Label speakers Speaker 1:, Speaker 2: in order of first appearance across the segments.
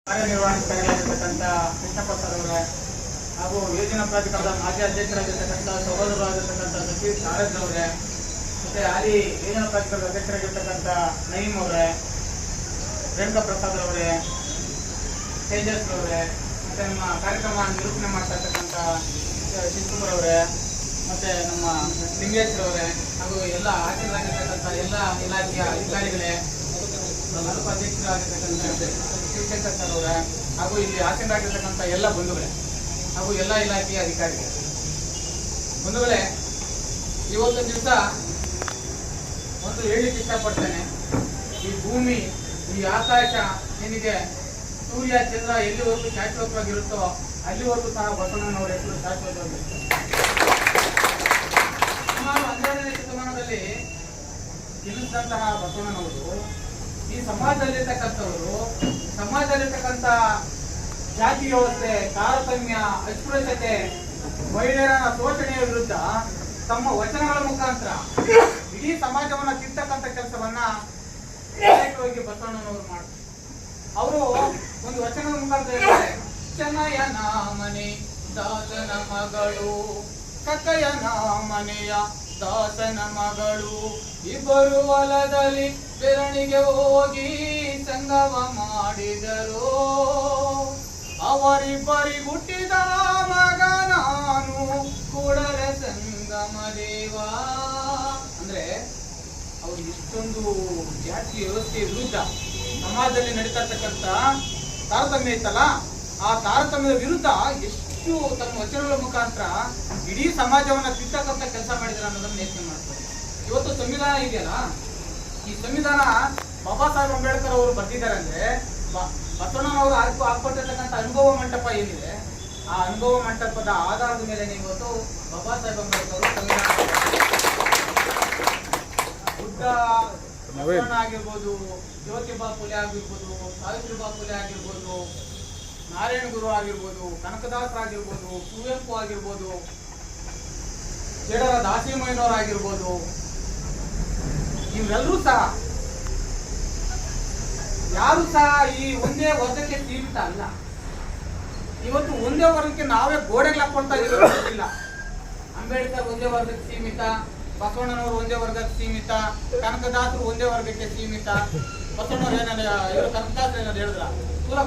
Speaker 1: ಕಾರ್ಯನಿರ್ವಹಿಸಬೇಕಾಗಿರ್ತಕ್ಕಂಥ Krishnappa sir ಅವರೇ ಹಾಗೂ ಯೋಜನಾ ಪ್ರಾಧಿಕಾರದ ಮಾಜಿ ಅಧ್ಯಕ್ಷರಾಗಿರ್ತಕ್ಕಂಥ ಸಹೋದರರಾಗಿರ್ತಕ್ಕಂಥ ಸತೀಶ್ ನಾರಾಯಣ್ ಅವರೇ, ಮತ್ತೆ ಹಾಲಿ ಯೋಜನಾ ಪ್ರಾಧಿಕಾರದ ಅಧ್ಯಕ್ಷರಾಗಿರ್ತಕ್ಕಂಥ ನಯೀಮ್ ಅವರೇ, ರೇಣುಕಾ ಪ್ರಸಾದ್ ಅವರೇ, ತೇಜಸ್ ಅವರೇ, ಮತ್ತೆ ನಮ್ಮ ಕಾರ್ಯಕ್ರಮ ನಿರೂಪಣೆ ಮಾಡ್ತಾ ಇರ್ತಕ್ಕಂಥ ಶಿವಕುಮಾರ್ ಅವರೇ, ಮತ್ತೆ ನಮ್ಮ ಲಿಂಗೇಶ್ವರವರೇ, ಹಾಗೂ ಎಲ್ಲ ಹಾಜರಾಗಿರ್ತಕ್ಕಂಥ ಎಲ್ಲ ಇಲಾಖೆಯ ಅಧಿಕಾರಿಗಳೇ, ತಾಲೂಕು ಅಧ್ಯಕ್ಷರಾಗಿರ್ತಕ್ಕಂಥ ಶಿವಶಂಕರ್ ಸರ್ ಅವರೇ, ಹಾಗೂ ಇಲ್ಲಿ ಹಾಜರಾಗಿರ್ತಕ್ಕಂಥ ಎಲ್ಲ ಬಂಧುಗಳೇ ಹಾಗೂ ಎಲ್ಲ ಇಲಾಖೆಯ ಅಧಿಕಾರಿಗಳೇ, ಬಂಧುಗಳೇ, ಇವತ್ತು ದಿವಸ ಒಂದು ಹೇಳಲಿಕ್ಕೆ ಇಷ್ಟಪಡ್ತೇನೆ. ಈ ಭೂಮಿ, ಈ ಆಕಾಶ ಏನಿದೆ, ಸೂರ್ಯ ಚಂದ್ರ ಎಲ್ಲಿವರೆಗೂ ಶಾಶ್ವತವಾಗಿರುತ್ತೋ ಅಲ್ಲಿವರೆಗೂ ಸಹ ಬಸವಣ್ಣನವರ ಹೆಸರು ಶಾಶ್ವತವಾಗಿರುತ್ತೆ. ಸುಮಾರು 12ನೇ ಶತಮಾನದಲ್ಲಿ ಜನಿಸಿದಂತಹ ಬಸವಣ್ಣನವರು ಈ ಸಮಾಜದಲ್ಲಿರ್ತಕ್ಕಂಥ ಜಾತಿ ವ್ಯವಸ್ಥೆ, ತಾರತಮ್ಯ, ಅಸ್ಪೃಶ್ಯತೆ, ಮಹಿಳೆಯರ ಶೋಷಣೆಯ ವಿರುದ್ಧ ತಮ್ಮ ವಚನಗಳ ಮುಖಾಂತರ ಇಡೀ ಸಮಾಜವನ್ನ ತಿರ್ತಕ್ಕಂಥ ಕೆಲಸವನ್ನ ಬಸವಣ್ಣನವರು ಮಾಡ್ತಾರೆ. ಅವರು ಒಂದು ವಚನದ ಮುಖಾಂತರ ಹೇಳ್ತಾರೆ, ಚೆನ್ನಯ್ಯನ ಮನೆ ದಾಸನ ಮಗಳು, ಕಕ್ಕಯ್ಯನ ಮನೆಯ ದಾಸನ ಮಗಳು, ಇಬ್ಬರು ಹೊಲದಲ್ಲಿ ಬೆರಣಿಗೆ ಹೋಗಿ ಸಂಗಮ ಮಾಡಿದರು, ಅವರಿಬ್ಬರಿ ಹುಟ್ಟಿದ ಮಗ ನಾನು ಕೂಡಲೇ ಸಂಗಮ ದೇವ. ಅಂದ್ರೆ ಅವರು ಇಷ್ಟೊಂದು ಜಾತಿ ವ್ಯವಸ್ಥೆಯ ವಿರುದ್ಧ ಸಮಾಜದಲ್ಲಿ ನಡೀತಾ ಇರ್ತಕ್ಕಂಥ ತಾರತಮ್ಯ ಇತ್ತಲ್ಲ, ಆ ತಾರತಮ್ಯದ ವಿರುದ್ಧ ಎಷ್ಟು ತಮ್ಮ ವಚನಗಳ ಮುಖಾಂತರ ಇಡೀ ಸಮಾಜವನ್ನ ತಿರ್ತಕ್ಕಂಥ ಕೆಲಸ ಮಾಡಿದ್ದಾರೆ ಅನ್ನೋದನ್ನ ಯೋಚನೆ ಮಾಡ್ತಾರೆ. ಇವತ್ತು ಸಂವಿಧಾನ ಇದೆಯಲ್ಲ, ಈ ಸಂವಿಧಾನ ಬಾಬಾ ಸಾಹೇಬ್ ಅಂಬೇಡ್ಕರ್ ಅವರು ಬರ್ತಿದ್ದಾರೆ ಅಂದ್ರೆ ಬಸವಣ್ಣನವರು ಹಾಕೊಟ್ಟಿರ್ತಕ್ಕಂಥ ಅನುಭವ ಮಂಟಪ ಏನಿದೆ, ಆ ಅನುಭವ ಮಂಟಪದ ಆಧಾರದ ಮೇಲೆ ಇವತ್ತು ಬಾಬಾ ಸಾಹೇಬ್ ಅಂಬೇಡ್ಕರ್ ಅವರು ಸಂವಿಧಾನ ಬುದ್ಧ ಆಗಿರ್ಬೋದು, ಜ್ಯೋತಿಬಾ ಫುಲೆ ಆಗಿರ್ಬೋದು, ಸಾವಿತ್ರಿಬಾ ಫುಲೆ ಆಗಿರ್ಬೋದು, ನಾರಾಯಣ ಗುರು ಆಗಿರ್ಬೋದು, ಕನಕದಾಸರ ಆಗಿರ್ಬೋದು, ಕುವೆಂಪು ಆಗಿರ್ಬೋದು, ಜಡರ ದಾಸಿಮಯ್ಯನವರು ಆಗಿರ್ಬೋದು, ಇವರೆಲ್ಲರೂ ಸಹ ಯಾರು ಸಹ ಈ ಒಂದೇ ವರ್ಗಕ್ಕೆ ಸೀಮಿತ ಅಲ್ಲ. ಇವತ್ತು ಒಂದೇ ವರ್ಗಕ್ಕೆ ನಾವೇ ಗೋಡೆಗಳು ಹಾಕೊಳ್ತಾ ಇರೋದಿಲ್ಲ. ಅಂಬೇಡ್ಕರ್ ಒಂದೇ ವರ್ಗಕ್ಕೆ ಸೀಮಿತ, ಬಸವಣ್ಣನವರು ಒಂದೇ ವರ್ಗಕ್ಕೆ ಸೀಮಿತ, ಕನಕದಾಸರು ಒಂದೇ ವರ್ಗಕ್ಕೆ ಸೀಮಿತ. ಬಸವಣ್ಣವ್ರು ಇವರು ಕನಕದಾಸರು ಏನಾದ್ರು ಹೇಳಿದ್ರ,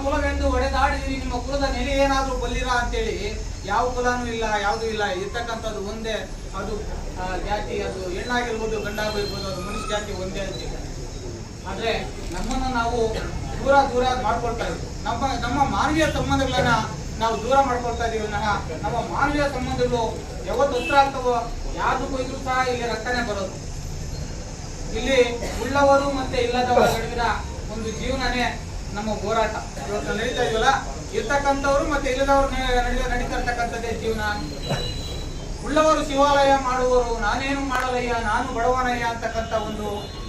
Speaker 1: ಕುಲವೆಂದು ಹೊಡೆದಾಡಿದಿರಿ, ನಿಮ್ಮ ಕುಲದ ನೆಲೆ ಏನಾದ್ರೂ ಬಲ್ಲಿರ ಅಂತೇಳಿ. ಯಾವ ಕುಲನೂ ಇಲ್ಲ, ಯಾವುದೂ ಇಲ್ಲ, ಇರ್ತಕ್ಕಂಥದ್ದು ಒಂದೇ. ಅದು ಜಾತಿ, ಅದು ಹೆಣ್ಣಾಗಿರ್ಬೋದು, ಗಂಡಾಗಿರ್ಬೋದು, ಅದು ಮನುಷ್ಯ ಜಾತಿ ಒಂದೇ ಅಂತ. ಆದ್ರೆ ನಮ್ಮನ್ನ ನಾವು ದೂರ ಮಾಡ್ಕೊಳ್ತಾ ಇದ್ವಿ. ನಮ್ಮ ಮಾನವೀಯ ಸಂಬಂಧಗಳನ್ನ ನಾವು ದೂರ ಮಾಡ್ಕೊಳ್ತಾ ಇದೀವಿ. ನಮ್ಮ ಮಾನವೀಯ ಸಂಬಂಧಗಳು ಯಾವತ್ತು ಹತ್ರ ಆಗ್ತವೋ ಯಾವ್ದಕ್ಕೂ ಇದ್ರೂ ಸಹ ಇಲ್ಲಿ ರಕ್ಷಣೆ ಬರೋದು. ಇಲ್ಲಿ ಉಳ್ಳವರು ಮತ್ತೆ ಇಲ್ಲದವರ ನಡುವಿನ ಒಂದು ಜೀವನನೇ ನಮ್ಮ ಹೋರಾಟ. ಇವತ್ತು ನಡೀತಾ ಇದೀವಲ್ಲ, ಇರ್ತಕ್ಕಂಥವ್ರು ಮತ್ತೆ ಇಲ್ಲದವ್ರ ನಡುವೆ ನಡೀತಾ ಇರ್ತಕ್ಕಂಥದ್ದೇ ಜೀವನ. ಉಳ್ಳವರು ಶಿವಾಲಯ ಮಾಡುವವರು, ನಾನೇನು ಮಾಡಲಯ್ಯ, ನಾನು ಬಡವನಯ್ಯ ಅಂತಕ್ಕಂಥ ಒಂದು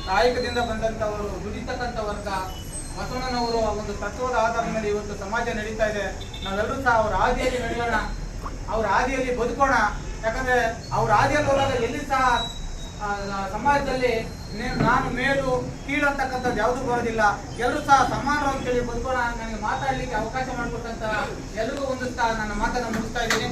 Speaker 1: ಕಾಯಕದಿಂದ ಬಂದಂಥವರು, ದುಡಿತಕ್ಕಂಥ ವರ್ಗ. ಬಸವಣ್ಣನವರು ಒಂದು ತತ್ವದ ಆಧಾರದ ಮೇಲೆ ಇವತ್ತು ಸಮಾಜ ನಡೀತಾ ಇದೆ. ನಾವೆಲ್ಲರೂ ಸಹ ಅವ್ರ ಹಾದಿಯಲ್ಲಿ ನಡೆಯೋಣ, ಅವ್ರ ಹಾದಿಯಲ್ಲಿ ಬದುಕೋಣ. ಯಾಕಂದ್ರೆ ಅವ್ರ ಹಾದಿಯಲ್ಲಿ ಹೋದಾಗ ಎಲ್ಲಿ ಸಹ ಸಮಾಜದಲ್ಲಿ ನಾನು ಮೇಲು ಕೀಳು ಅಂತಕ್ಕಂಥದ್ದು ಯಾವುದು ಬರೋದಿಲ್ಲ. ಎಲ್ಲರೂ ಸಹ ಸಮಾನರು ಅಂತೇಳಿ ಬದುಕೋಣ. ನನಗೆ ಮಾತಾಡ್ಲಿಕ್ಕೆ ಅವಕಾಶ ಮಾಡಿಕೊಟ್ಟಂತ ಎಲ್ರಿಗೂ ಒಂದು ನನ್ನ ಮಾತನ್ನು ಮುಗಿಸ್ತಾ ಇದ್ದೀನಿ.